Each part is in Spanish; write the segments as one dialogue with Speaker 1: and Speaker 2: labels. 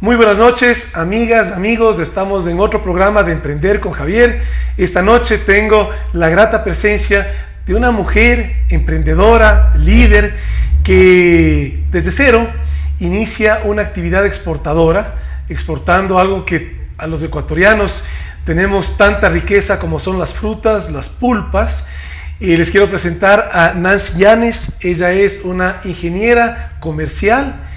Speaker 1: Muy buenas noches, amigas, amigos. Estamos en otro programa de Emprender con Javier. Esta noche tengo la grata presencia de una mujer emprendedora, líder, que desde cero inicia una actividad exportadora, exportando algo que a los ecuatorianos tenemos tanta riqueza como son las frutas, las pulpas. Y les quiero presentar a Nancy Llanes. Ella es una ingeniera comercial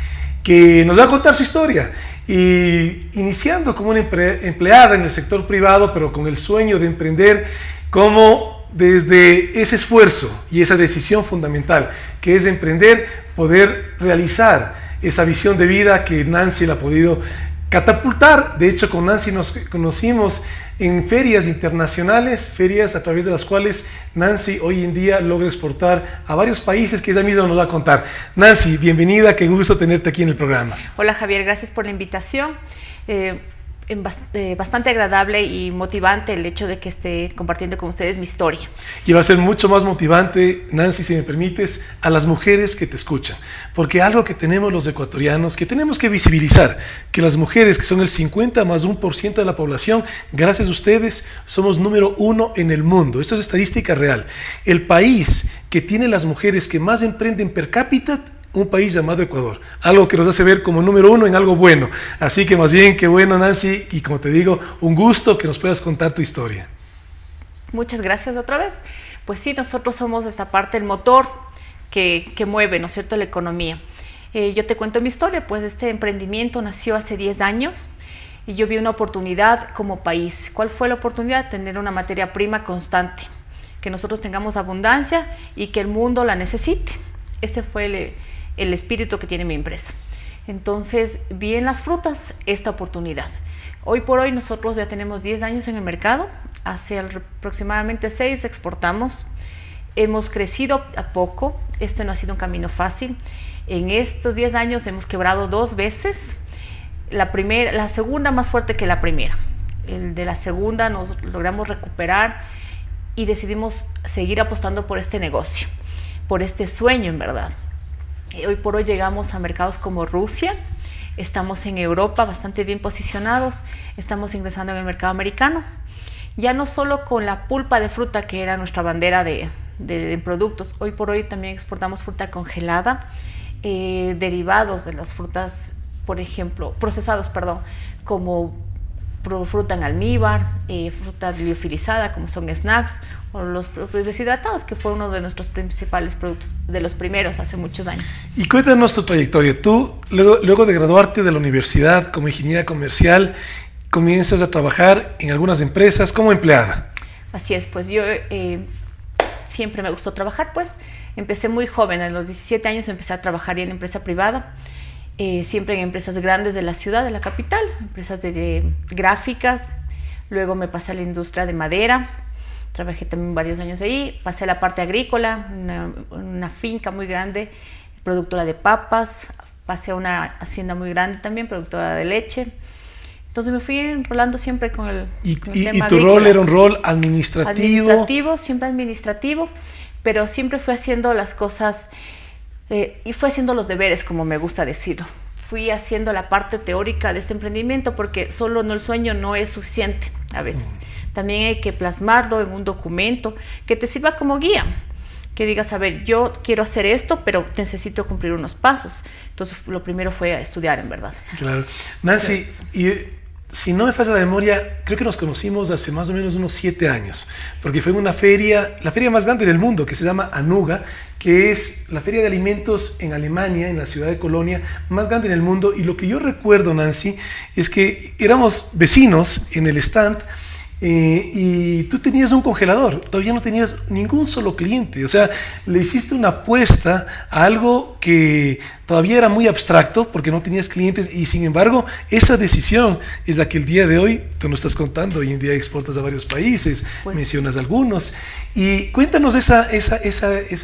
Speaker 1: que nos va a contar su historia. Y iniciando como una empleada en el sector privado, pero con el sueño de emprender, como desde ese esfuerzo y esa decisión fundamental que es emprender, poder realizar esa visión de vida que Nancy la ha podido catapultar. De hecho, con Nancy nos conocimos en ferias internacionales, ferias a través de las cuales Nancy hoy en día logra exportar a varios países que ella misma nos va a contar. Nancy, bienvenida, qué gusto tenerte aquí en el programa.
Speaker 2: Hola Javier, gracias por la invitación. Bastante agradable y motivante el hecho de que esté compartiendo con ustedes mi historia.
Speaker 1: Y va a ser mucho más motivante, Nancy, si me permites, a las mujeres que te escuchan, porque algo que tenemos los ecuatorianos, que tenemos que visibilizar, que las mujeres, que son el 50 más 1% de la población, gracias a ustedes, somos número 1 en el mundo. Esto es estadística real. El país que tiene las mujeres que más emprenden per cápita, un país llamado Ecuador, algo que nos hace ver como número 1 en algo bueno. Así que más bien, qué bueno, Nancy, y como te digo, un gusto que nos puedas contar tu historia.
Speaker 2: Muchas gracias otra vez. Pues sí, nosotros somos esta parte, el motor que mueve, ¿no es cierto?, la economía. Yo te cuento mi historia, pues este emprendimiento nació hace 10 años y yo vi una oportunidad como país. ¿Cuál fue la oportunidad? Tener una materia prima constante, que nosotros tengamos abundancia y que el mundo la necesite. Ese fue el espíritu que tiene mi empresa. Entonces vi en las frutas esta oportunidad. Hoy por hoy nosotros ya tenemos 10 años en el mercado, hace aproximadamente 6 exportamos, hemos crecido a poco, este no ha sido un camino fácil. En estos 10 años hemos quebrado 2 veces, la segunda más fuerte que la primera. El de la segunda nos logramos recuperar y decidimos seguir apostando por este negocio, por este sueño en verdad. Hoy por hoy llegamos a mercados como Rusia, estamos en Europa bastante bien posicionados, estamos ingresando en el mercado americano, ya no solo con la pulpa de fruta que era nuestra bandera de productos. Hoy por hoy también exportamos fruta congelada, derivados de las frutas, por ejemplo, procesados, como fruta en almíbar, fruta liofilizada como son snacks, o los propios deshidratados, que fue uno de nuestros principales productos, de los primeros hace muchos años.
Speaker 1: Y cuéntanos tu trayectoria. Tú, luego de graduarte de la universidad como ingeniera comercial, comienzas a trabajar en algunas empresas como empleada.
Speaker 2: Así es, pues yo siempre me gustó trabajar, pues empecé muy joven, a los 17 años empecé a trabajar en la empresa privada. Siempre en empresas grandes de la ciudad, de la capital, empresas de gráficas. Luego me pasé a la industria de madera, trabajé también varios años ahí. Pasé a la parte agrícola, una finca muy grande, productora de papas. Pasé a una hacienda muy grande también, productora de leche. Entonces me fui enrolando siempre con el tema
Speaker 1: ¿Y tu
Speaker 2: agrícola.
Speaker 1: rol era un rol administrativo?
Speaker 2: Administrativo, siempre administrativo, pero siempre fui haciendo las cosas... y fui haciendo los deberes, como me gusta decirlo. Fui haciendo la parte teórica de este emprendimiento, porque solo el sueño no es suficiente a veces. También hay que plasmarlo en un documento que te sirva como guía, que digas, a ver, yo quiero hacer esto, pero necesito cumplir unos pasos. Entonces lo primero fue a estudiar, en verdad.
Speaker 1: Claro. Nancy, y si no me falla la memoria, creo que nos conocimos hace más o menos unos 7 años, porque fue en una feria, la feria más grande del mundo, que se llama Anuga, que es la feria de alimentos en Alemania, en la ciudad de Colonia, más grande en el mundo. Y lo que yo recuerdo, Nancy, es que éramos vecinos en el stand, y tú tenías un congelador, todavía no tenías ningún solo cliente. O sea, le hiciste una apuesta a algo que todavía era muy abstracto porque no tenías clientes, y sin embargo esa decisión es la que el día de hoy tú nos estás contando. Hoy en día exportas a varios países, pues, mencionas algunos, y cuéntanos esa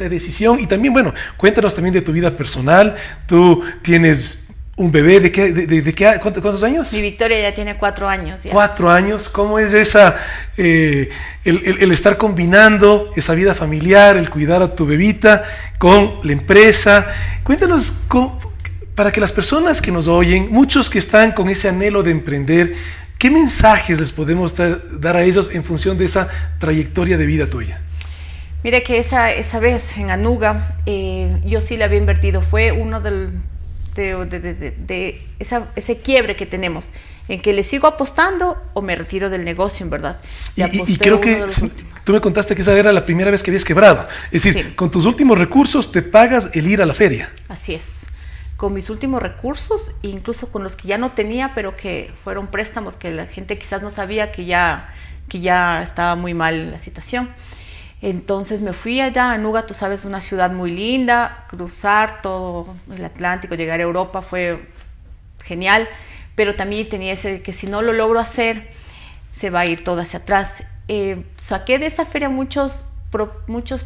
Speaker 1: decisión. Y también, bueno, cuéntanos también de tu vida personal. Tú tienes un bebé, ¿de qué, cuántos años?
Speaker 2: Mi Victoria ya tiene 4 años. Ya.
Speaker 1: 4 años. ¿Cómo es el estar combinando esa vida familiar, el cuidar a tu bebita con la empresa? Cuéntanos, para que las personas que nos oyen, muchos que están con ese anhelo de emprender, ¿qué mensajes les podemos dar a ellos en función de esa trayectoria de vida tuya?
Speaker 2: Mira que esa vez en Anuga, yo sí le había invertido, fue uno ese quiebre que tenemos, en que le sigo apostando o me retiro del negocio, en verdad.
Speaker 1: Y creo que tú me contaste que esa era la primera vez que habías quebrado. Es decir, sí, con tus últimos recursos te pagas el ir a la feria.
Speaker 2: Así es. Con mis últimos recursos, incluso con los que ya no tenía, pero que fueron préstamos que la gente quizás no sabía que ya estaba muy mal la situación. Entonces me fui allá a Anuga, tú sabes, una ciudad muy linda, cruzar todo el Atlántico, llegar a Europa fue genial, pero también tenía ese que si no lo logro hacer, se va a ir todo hacia atrás. Saqué de esa feria muchos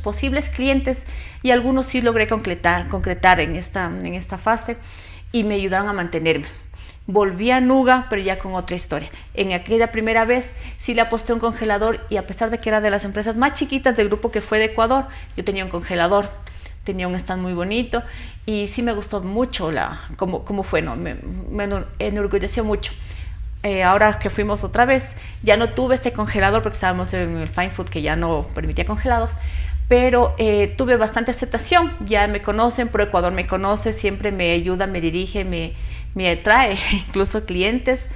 Speaker 2: posibles clientes y algunos sí logré concretar en esta fase y me ayudaron a mantenerme. Volví a Anuga, pero ya con otra historia. En aquella primera vez sí le aposté un congelador y a pesar de que era de las empresas más chiquitas del grupo que fue de Ecuador, yo tenía un congelador, tenía un stand muy bonito y sí me gustó mucho cómo fue, ¿no? Me enorgulleció mucho. Ahora que fuimos otra vez, ya no tuve este congelador porque estábamos en el Fine Food que ya no permitía congelados, pero tuve bastante aceptación, ya me conocen, ProEcuador me conoce, siempre me ayuda, me dirige, me atrae incluso clientes.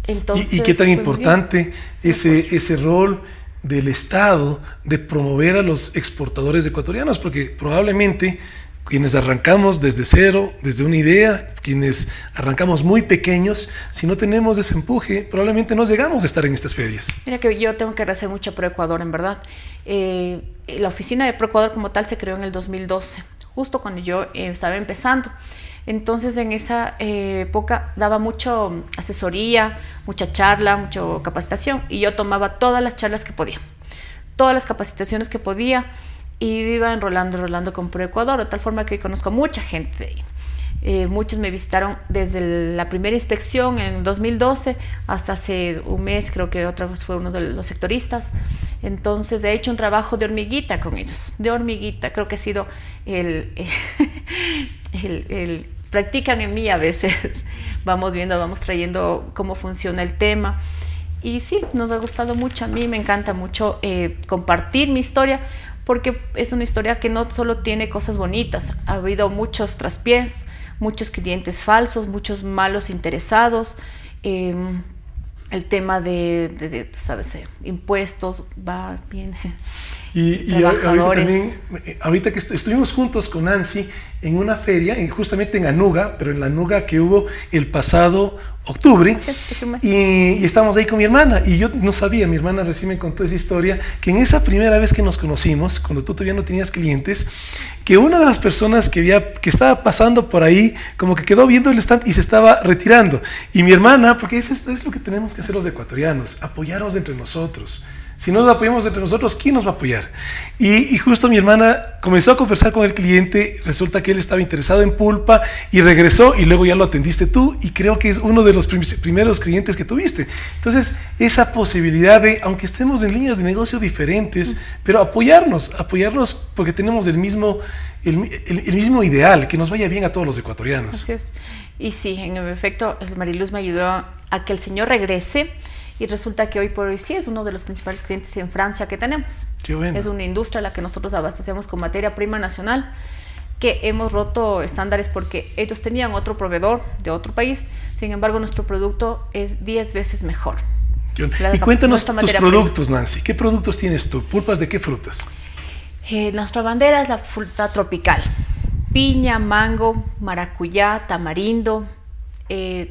Speaker 2: Entonces,
Speaker 1: ¿Y qué tan importante ese rol del Estado de promover a los exportadores ecuatorianos? Porque probablemente quienes arrancamos desde cero, desde una idea, quienes arrancamos muy pequeños, si no tenemos ese empuje, probablemente no llegamos a estar en estas ferias.
Speaker 2: Mira que yo tengo que agradecer mucho a ProEcuador, en verdad. La oficina de ProEcuador como tal se creó en el 2012, justo cuando yo estaba empezando. Entonces en esa época daba mucha asesoría, mucha charla, mucha capacitación y yo tomaba todas las charlas que podía, todas las capacitaciones que podía y iba enrolando con ProEcuador, de tal forma que hoy conozco a mucha gente de ahí. Muchos me visitaron desde la primera inspección en 2012 hasta hace un mes, creo que otra vez fue uno de los sectoristas. Entonces he hecho un trabajo de hormiguita con ellos, de hormiguita, creo que ha sido practican en mí a veces, vamos viendo, vamos trayendo cómo funciona el tema. Y sí, nos ha gustado mucho, a mí me encanta mucho compartir mi historia, porque es una historia que no solo tiene cosas bonitas, ha habido muchos traspiés, muchos clientes falsos, muchos malos interesados, el tema de ¿sabes? Impuestos va bien.
Speaker 1: Y ahorita que estuvimos juntos con Nancy en una feria, justamente en Anuga, pero en la Anuga que hubo el pasado octubre, y estábamos ahí con mi hermana, y yo no sabía, mi hermana recién me contó esa historia, que en esa primera vez que nos conocimos, cuando tú todavía no tenías clientes, que una de las personas que estaba pasando por ahí, como que quedó viendo el stand y se estaba retirando, y mi hermana, porque eso es lo que tenemos que hacer los ecuatorianos, apoyarnos entre nosotros. Si no nos apoyamos entre nosotros, ¿quién nos va a apoyar? Y justo mi hermana comenzó a conversar con el cliente, resulta que él estaba interesado en pulpa y regresó y luego ya lo atendiste tú y creo que es uno de los primeros clientes que tuviste. Entonces, esa posibilidad de, aunque estemos en líneas de negocio diferentes, pero apoyarnos porque tenemos el mismo ideal, que nos vaya bien a todos los ecuatorianos.
Speaker 2: Así es. Y sí, en efecto, Mariluz me ayudó a que el señor regrese. Y resulta que hoy por hoy sí es uno de los principales clientes en Francia que tenemos.
Speaker 1: Qué bueno.
Speaker 2: Es una industria a la que nosotros abastecemos con materia prima nacional, que hemos roto estándares porque ellos tenían otro proveedor de otro país, sin embargo nuestro producto es 10 veces mejor.
Speaker 1: Y cuéntanos tus productos, Nancy. ¿Qué productos tienes tú? ¿Pulpas de qué frutas?
Speaker 2: Nuestra bandera es la fruta tropical. Piña, mango, maracuyá, tamarindo,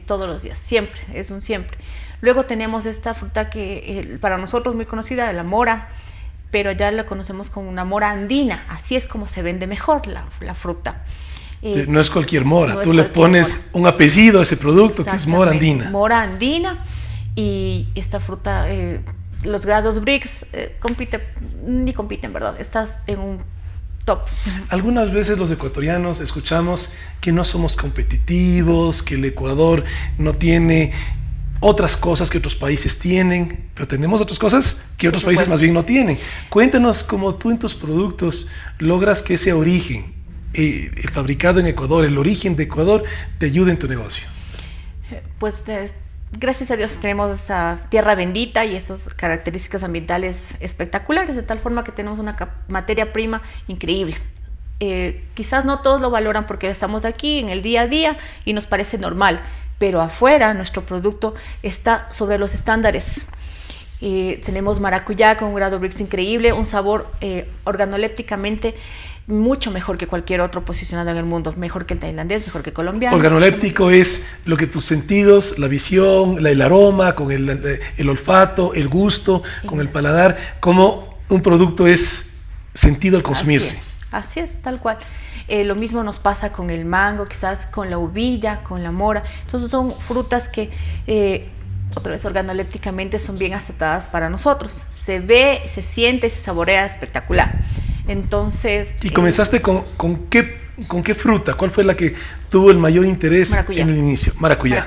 Speaker 2: todos los días, siempre, es un siempre. Luego tenemos esta fruta que para nosotros muy conocida, la mora, pero ya la conocemos como una mora andina, así es como se vende mejor la fruta.
Speaker 1: No es cualquier mora, tú le pones un apellido a ese producto que es mora andina.
Speaker 2: Mora andina, y esta fruta, los grados BRICS, compiten, ¿verdad? Estás en un top.
Speaker 1: Algunas veces los ecuatorianos escuchamos que no somos competitivos, que el Ecuador no tiene otras cosas que otros países tienen, pero tenemos otras cosas que otros países más bien no tienen. Cuéntanos cómo tú en tus productos logras que ese origen el fabricado en Ecuador, el origen de Ecuador, te ayuda en tu negocio?
Speaker 2: Pues gracias a Dios tenemos esta tierra bendita y estas características ambientales espectaculares, de tal forma que tenemos una materia prima increíble. Quizás no todos lo valoran porque estamos aquí en el día a día y nos parece normal, pero afuera nuestro producto está sobre los estándares. Tenemos maracuyá con un grado Brix increíble, un sabor organolépticamente mucho mejor que cualquier otro posicionado en el mundo, mejor que el tailandés, mejor que el colombiano.
Speaker 1: Organoléptico es lo que tus sentidos, la visión, el aroma, con el olfato, el gusto, con el paladar, como un producto es sentido al consumirse.
Speaker 2: Así es, tal cual. Lo mismo nos pasa con el mango, quizás con la uvilla, con la mora. Entonces son frutas que otra vez organolépticamente son bien aceptadas para nosotros. Se ve, se siente y se saborea espectacular. Entonces...
Speaker 1: ¿Y comenzaste con qué fruta? ¿Cuál fue la que tuvo el mayor interés en el inicio? Maracuyá.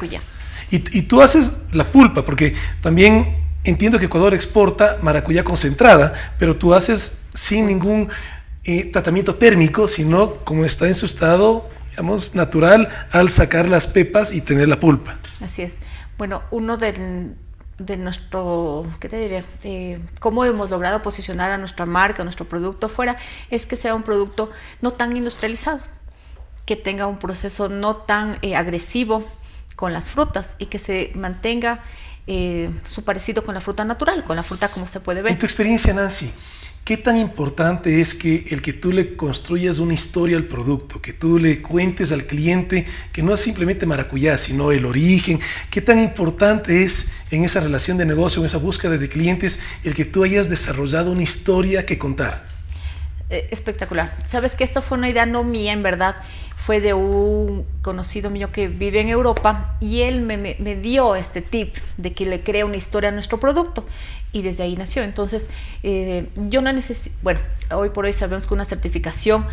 Speaker 1: Y tú haces la pulpa, porque también entiendo que Ecuador exporta maracuyá concentrada, pero tú haces sin ningún tratamiento térmico, sino como está en su estado, digamos, natural, al sacar las pepas y tener la pulpa.
Speaker 2: Así es. Bueno, uno de nuestro, ¿qué te diré? Cómo hemos logrado posicionar a nuestra marca, a nuestro producto fuera, es que sea un producto no tan industrializado, que tenga un proceso no tan agresivo con las frutas y que se mantenga su parecido con la fruta natural, con la fruta como se puede ver.
Speaker 1: En tu experiencia, Nancy, ¿qué tan importante es que tú le construyas una historia al producto, que tú le cuentes al cliente que no es simplemente maracuyá, sino el origen? ¿Qué tan importante es en esa relación de negocio, en esa búsqueda de clientes, el que tú hayas desarrollado una historia que contar?
Speaker 2: Espectacular. Sabes que esto fue una idea no mía, en verdad. Fue de un conocido mío que vive en Europa y él me dio este tip de que le crea una historia a nuestro producto y desde ahí nació. Entonces, yo no necesito, bueno, hoy por hoy sabemos que una certificación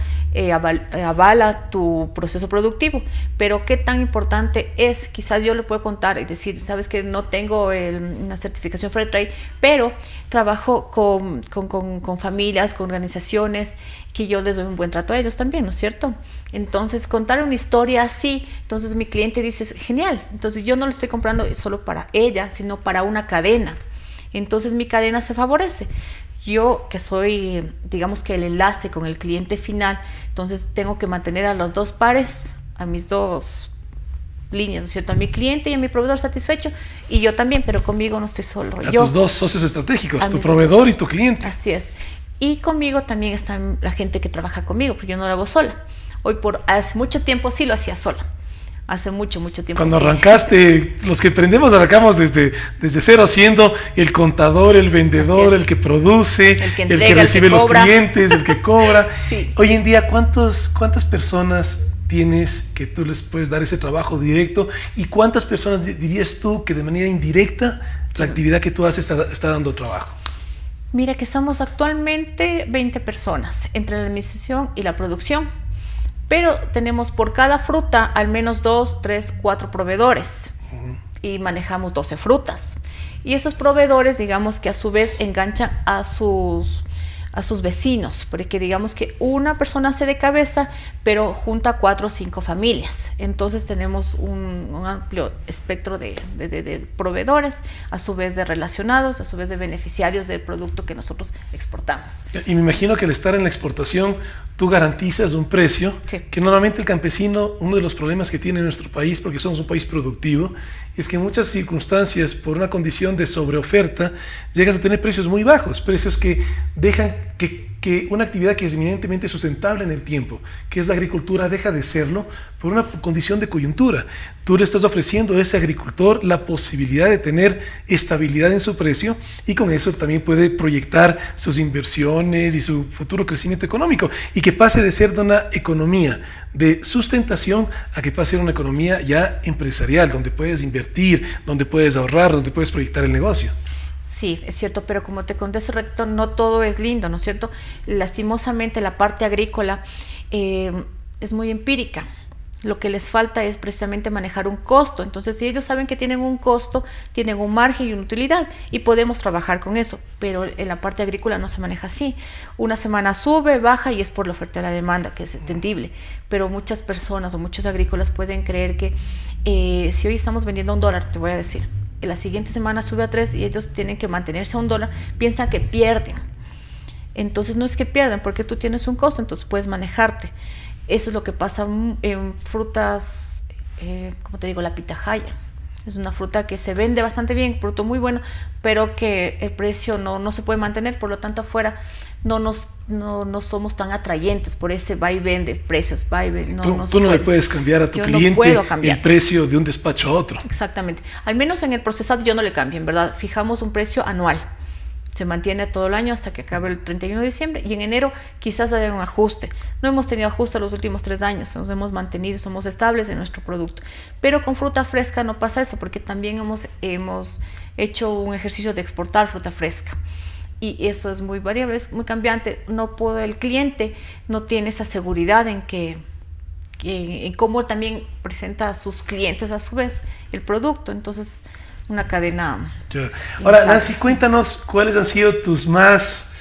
Speaker 2: avala tu proceso productivo, pero qué tan importante es, quizás yo le puedo contar y decir, sabes que no tengo una certificación Fair Trade, pero trabajo con familias, con organizaciones, que yo les doy un buen trato a ellos también, ¿no es cierto? Entonces, contar una historia así, entonces mi cliente dice, genial, entonces yo no lo estoy comprando solo para ella, sino para una cadena. Entonces mi cadena se favorece. Yo que soy, digamos que el enlace con el cliente final, entonces tengo que mantener a los dos pares, a mis dos líneas, ¿no es cierto? A mi cliente y a mi proveedor satisfecho, y yo también, pero conmigo no estoy solo.
Speaker 1: A tus dos socios estratégicos, tu proveedor socios, y tu cliente.
Speaker 2: Así es. Y conmigo también está la gente que trabaja conmigo, porque yo no lo hago sola. Hace mucho tiempo sí lo hacía sola. Hace mucho tiempo.
Speaker 1: Cuando arrancaste, los que emprendemos arrancamos desde cero, siendo el contador, el vendedor, el que produce, el que recibe los clientes, el que cobra. Sí. Hoy en día, ¿cuántas personas tienes que tú les puedes dar ese trabajo directo? ¿Y cuántas personas dirías tú que de manera indirecta la actividad que tú haces está dando trabajo?
Speaker 2: Mira que somos actualmente 20 personas entre la administración y la producción. Pero tenemos por cada fruta al menos 2, 3, 4 proveedores y manejamos 12 frutas. Y esos proveedores, digamos que a su vez enganchan a sus vecinos, porque digamos que una persona hace de cabeza, pero junta 4 o 5 familias. Entonces tenemos un amplio espectro de proveedores, a su vez de relacionados, a su vez de beneficiarios del producto que nosotros exportamos.
Speaker 1: Y me imagino que al estar en la exportación, tú garantizas un precio, sí, que normalmente el campesino, uno de los problemas que tiene nuestro país, porque somos un país productivo, es que en muchas circunstancias, por una condición de sobreoferta, llegas a tener precios muy bajos, precios que dejan que una actividad que es eminentemente sustentable en el tiempo, que es la agricultura, deja de serlo por una condición de coyuntura. Tú le estás ofreciendo a ese agricultor la posibilidad de tener estabilidad en su precio y con eso también puede proyectar sus inversiones y su futuro crecimiento económico, y que pase de ser de una economía de sustentación a que pase a ser una economía ya empresarial, donde puedes invertir, donde puedes ahorrar, donde puedes proyectar el negocio.
Speaker 2: Sí, es cierto, pero como te conté hace ratito, no todo es lindo, ¿no es cierto? Lastimosamente la parte agrícola es muy empírica. Lo que les falta es precisamente manejar un costo. Entonces, si ellos saben que tienen un costo, tienen un margen y una utilidad, y podemos trabajar con eso. Pero en la parte agrícola no se maneja así. Una semana sube, baja, y es por la oferta y la demanda, que es entendible. Pero muchas personas o muchos agrícolas pueden creer que si hoy estamos vendiendo a $1, te voy a decir, la siguiente semana sube a 3 y ellos tienen que mantenerse a $1, piensan que pierden. Entonces no es que pierdan, porque tú tienes un costo, entonces puedes manejarte. Eso es lo que pasa en frutas, como te digo, la pitahaya. Es una fruta que se vende bastante bien, fruto muy bueno, pero que el precio no se puede mantener, por lo tanto afuera no somos tan atrayentes por ese va y vende precios, va y vende.
Speaker 1: Tú no le puedes cambiar a tu cliente el precio de un despacho a otro.
Speaker 2: Exactamente. Al menos en el procesado yo no le cambio, en verdad. Fijamos un precio anual. Se mantiene todo el año hasta que acabe el 31 de diciembre y en enero quizás haya un ajuste. No hemos tenido ajuste los últimos 3 años, nos hemos mantenido, somos estables en nuestro producto. Pero con fruta fresca no pasa eso, porque también hemos hecho un ejercicio de exportar fruta fresca. Y eso es muy variable, es muy cambiante. El cliente no tiene esa seguridad en cómo también presenta a sus clientes a su vez el producto. Entonces, una cadena.
Speaker 1: Ahora, Nancy, cuéntanos cuáles han sido tus más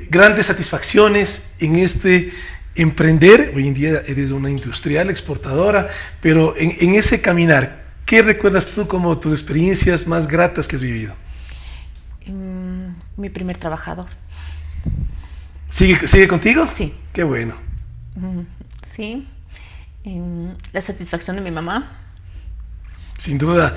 Speaker 1: grandes satisfacciones en este emprender. Hoy en día eres una industrial exportadora, pero en ese caminar, ¿qué recuerdas tú como tus experiencias más gratas que has vivido?
Speaker 2: Mi primer trabajador.
Speaker 1: ¿Sigue contigo?
Speaker 2: Sí.
Speaker 1: Qué bueno.
Speaker 2: Sí. La satisfacción de mi mamá.
Speaker 1: Sin duda,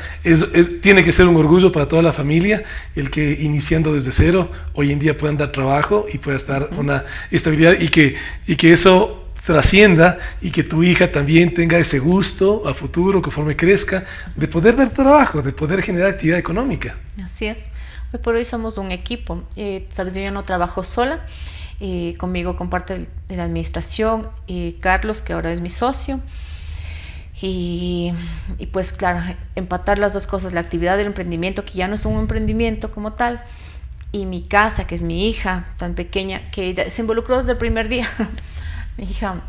Speaker 1: tiene que ser un orgullo para toda la familia el que iniciando desde cero hoy en día puedan dar trabajo y pueda estar una estabilidad y que eso trascienda y que tu hija también tenga ese gusto a futuro conforme crezca de poder dar trabajo, de poder generar actividad económica.
Speaker 2: Así es. Hoy por hoy somos un equipo. Sabes, yo ya no trabajo sola. Conmigo comparte de la administración Carlos, que ahora es mi socio. Y pues claro, empatar las dos cosas, la actividad del emprendimiento, que ya no es un emprendimiento como tal, y mi casa, que es mi hija tan pequeña, que ella se involucró desde el primer día. Mi hija,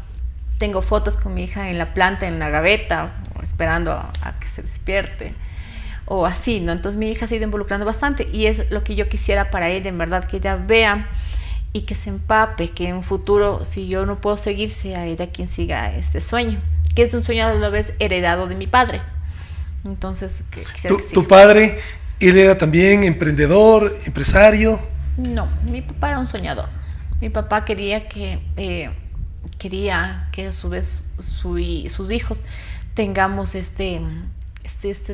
Speaker 2: tengo fotos con mi hija en la planta, en la gaveta, esperando a que se despierte, o así, ¿no? Entonces mi hija se ha ido involucrando bastante, y es lo que yo quisiera para ella, en verdad, que ella vea y que se empape, que en un futuro, si yo no puedo seguir, sea ella quien siga este sueño, que es un sueño a la vez heredado de mi padre. Entonces,
Speaker 1: ¿Tu padre, él era también emprendedor, empresario?
Speaker 2: No, mi papá era un soñador. Mi papá quería que a su vez sus hijos tengamos este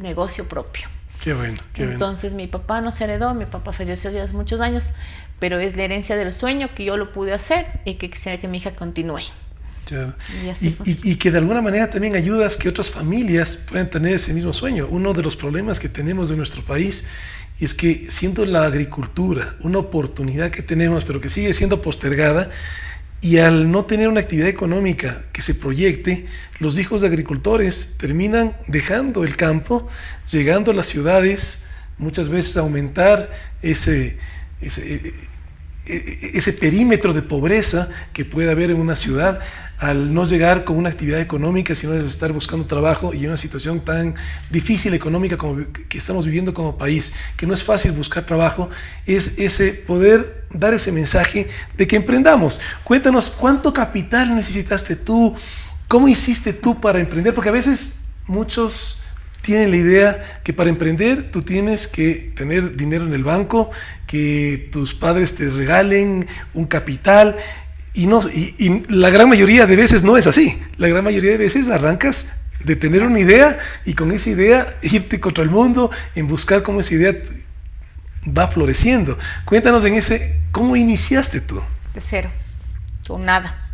Speaker 2: negocio propio.
Speaker 1: Qué bueno, qué
Speaker 2: Entonces
Speaker 1: bueno.
Speaker 2: Mi papá nos heredó, mi papá falleció hace muchos años, pero es la herencia del sueño que yo lo pude hacer y que quisiera que mi hija continúe.
Speaker 1: Claro. Y que de alguna manera también ayudas que otras familias puedan tener ese mismo sueño. Uno de los problemas que tenemos en nuestro país es que, siendo la agricultura una oportunidad que tenemos, pero que sigue siendo postergada, y al no tener una actividad económica que se proyecte, los hijos de agricultores terminan dejando el campo, llegando a las ciudades, muchas veces a aumentar ese perímetro de pobreza que puede haber en una ciudad, al no llegar con una actividad económica, sino al estar buscando trabajo, y en una situación tan difícil económica como que estamos viviendo como país, que no es fácil buscar trabajo, es ese poder dar ese mensaje de que emprendamos. Cuéntanos, ¿cuánto capital necesitaste tú? ¿Cómo hiciste tú para emprender? Porque a veces muchos tienen la idea que para emprender tú tienes que tener dinero en el banco, que tus padres te regalen un capital, y la gran mayoría de veces no es así. La gran mayoría de veces arrancas de tener una idea y con esa idea irte contra el mundo en buscar cómo esa idea va floreciendo. Cuéntanos ¿cómo iniciaste tú?
Speaker 2: De cero, con nada.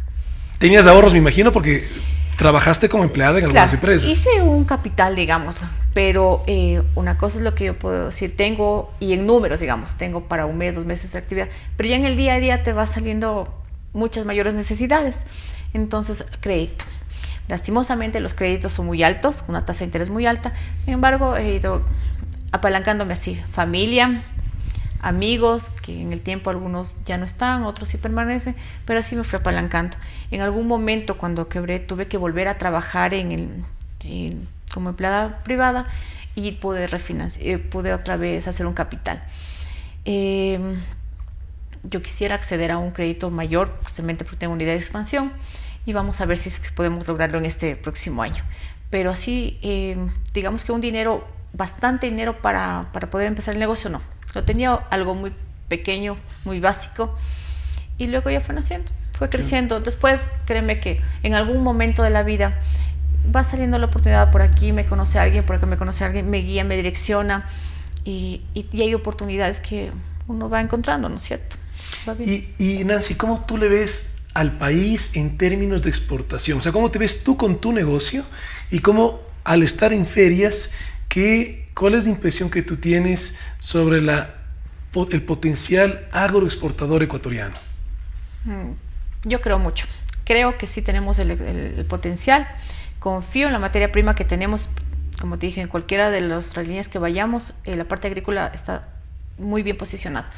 Speaker 1: ¿Tenías ahorros, me imagino, porque trabajaste como empleada en algunas empresas?
Speaker 2: Hice un capital, digámoslo, pero una cosa es lo que yo puedo decir, tengo, y en números, digamos, tengo para 1 mes, 2 meses de actividad, pero ya en el día a día te va saliendo muchas mayores necesidades. Entonces, crédito. Lastimosamente los créditos son muy altos, una tasa de interés muy alta. Sin embargo, he ido apalancándome así, familia, amigos, que en el tiempo algunos ya no están, otros sí permanecen, pero así me fui apalancando. En algún momento cuando quebré tuve que volver a trabajar como empleada privada y pude otra vez hacer un capital. Yo quisiera acceder a un crédito mayor, precisamente porque tengo una idea de expansión, y vamos a ver si es que podemos lograrlo en este próximo año. Pero así, digamos que bastante dinero para poder empezar el negocio, no. Lo tenía algo muy pequeño, muy básico, y luego ya fue naciendo, fue creciendo. Después, créeme que en algún momento de la vida va saliendo la oportunidad. Por aquí me conoce alguien, por acá me conoce alguien, me guía, me direcciona, y hay oportunidades que uno va encontrando, ¿no es cierto?
Speaker 1: Y Nancy, ¿cómo tú le ves al país en términos de exportación? O sea, ¿cómo te ves tú con tu negocio? Y cómo, al estar en ferias, ¿cuál es la impresión que tú tienes sobre el potencial agroexportador ecuatoriano?
Speaker 2: Yo creo mucho. Creo que sí tenemos el potencial. Confío en la materia prima que tenemos. Como te dije, en cualquiera de las líneas que vayamos, la parte agrícola está muy bien posicionada.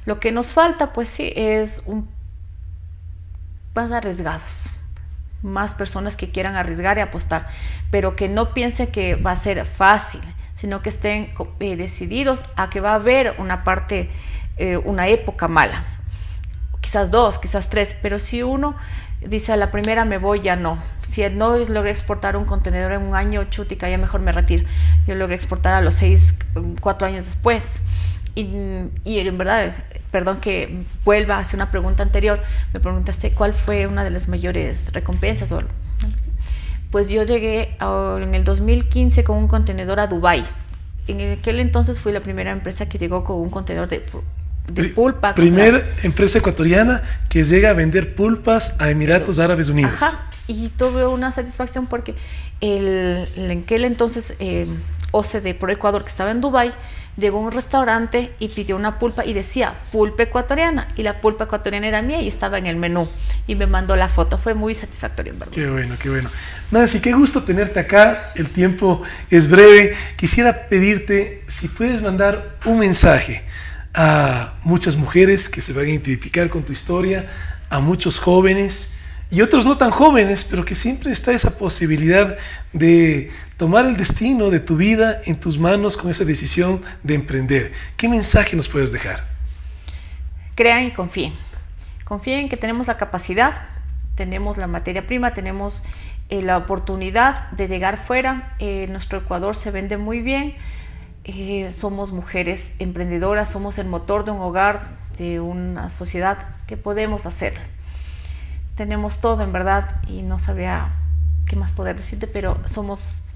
Speaker 2: Lo que nos falta, pues sí, es más arriesgados. Más personas que quieran arriesgar y apostar, pero que no piensen que va a ser fácil, sino que estén decididos a que va a haber una época mala, quizás 2, quizás 3, pero si uno dice a la primera me voy, ya no. Si no logré exportar un contenedor en un año, chutica, ya mejor me retiro. Yo logré exportar a los 4 años después. Y en verdad, perdón que vuelva a hacer una pregunta anterior, me preguntaste cuál fue una de las mayores recompensas. Pues yo llegué en el 2015 con un contenedor a Dubái. En aquel entonces fui la primera empresa que llegó con un contenedor de pulpa.
Speaker 1: Primera empresa ecuatoriana que llega a vender pulpas a Emiratos Árabes Unidos.
Speaker 2: Ajá, y tuve una satisfacción porque en aquel entonces OCDE por Ecuador, que estaba en Dubái, llegó a un restaurante y pidió una pulpa y decía pulpa ecuatoriana, y la pulpa ecuatoriana era mía y estaba en el menú, y me mandó la foto. Fue muy satisfactorio, en verdad.
Speaker 1: Qué bueno, qué bueno. Nancy, qué gusto tenerte acá. El tiempo es breve. Quisiera pedirte si puedes mandar un mensaje a muchas mujeres que se van a identificar con tu historia, a muchos jóvenes y otros no tan jóvenes, pero que siempre está esa posibilidad de tomar el destino de tu vida en tus manos con esa decisión de emprender. ¿Qué mensaje nos puedes dejar?
Speaker 2: Crean y confíen. Confíen que tenemos la capacidad, tenemos la materia prima, tenemos la oportunidad de llegar fuera. Nuestro Ecuador se vende muy bien. Somos mujeres emprendedoras, somos el motor de un hogar, de una sociedad, que podemos hacerlo. Tenemos todo, en verdad, y no sabría qué más poder decirte, pero somos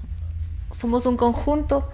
Speaker 2: un conjunto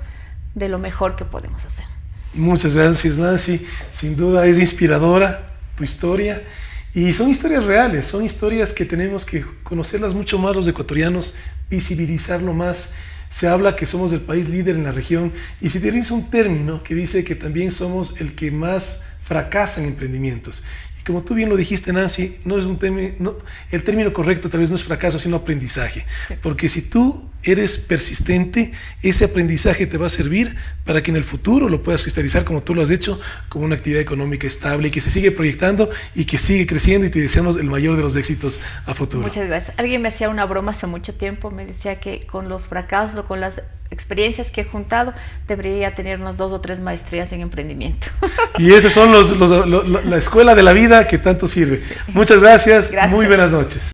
Speaker 2: de lo mejor que podemos hacer.
Speaker 1: Muchas gracias, Nancy. Sin duda es inspiradora tu historia, y son historias reales, son historias que tenemos que conocerlas mucho más los ecuatorianos, visibilizarlo más. Se habla que somos el país líder en la región, y se utiliza un término que dice que también somos el que más fracasa en emprendimientos. Y como tú bien lo dijiste, Nancy, el término correcto tal vez no es fracaso, sino aprendizaje. Sí. Porque si tú eres persistente, ese aprendizaje te va a servir para que en el futuro lo puedas cristalizar, como tú lo has hecho, como una actividad económica estable y que se sigue proyectando y que sigue creciendo, y te deseamos el mayor de los éxitos a futuro.
Speaker 2: Muchas gracias. Alguien me hacía una broma hace mucho tiempo, me decía que con los fracasos o con las experiencias que he juntado, debería tener unas 2 o 3 maestrías en emprendimiento.
Speaker 1: Y esas son la escuela de la vida que tanto sirve. Muchas gracias. Muy buenas noches.